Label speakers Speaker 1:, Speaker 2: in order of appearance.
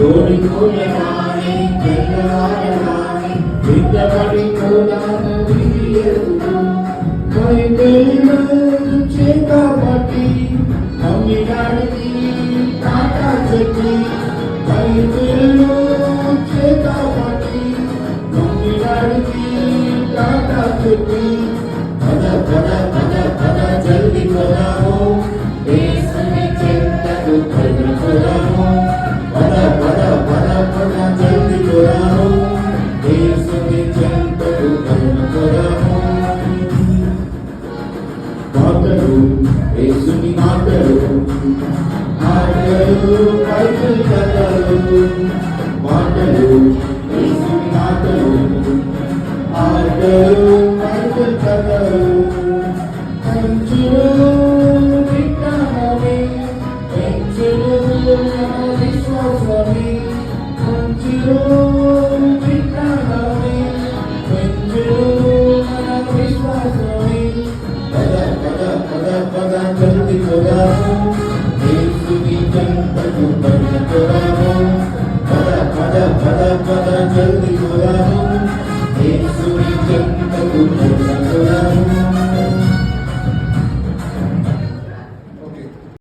Speaker 1: జోడిపోయవాణి తెల్లవారవాణి విద్దపడి కోదాను విడియదు కైదేలు చేతపట్టి మమ్మిగాడికి తాతా చెట్టి కైదేలు చేతపట్టి మమ్మిగాడికి తాతా చెట్టి పద పద పద పద జల్ది కొరాము యేసుని చెంతకు పరుగు కొరాము పద పద పద పద జల్ది కొరాము యేసుని చెంతకు పరుగు కొరాము మాటలు యేసుని మాటలు మాటలు బైబిల్ కథలు మాటలు యేసుని మాటలు మాటలు బైబిల్ కథలు కంచులు విజ్ఞానమే కంచులు విశ్వాసమే కంచులు విజ్ఞానమే కంచులు విశ్వాసమే పద పద పద పద జల్ది కొరాము యేసుని చెంతకు పరుగు కొరాము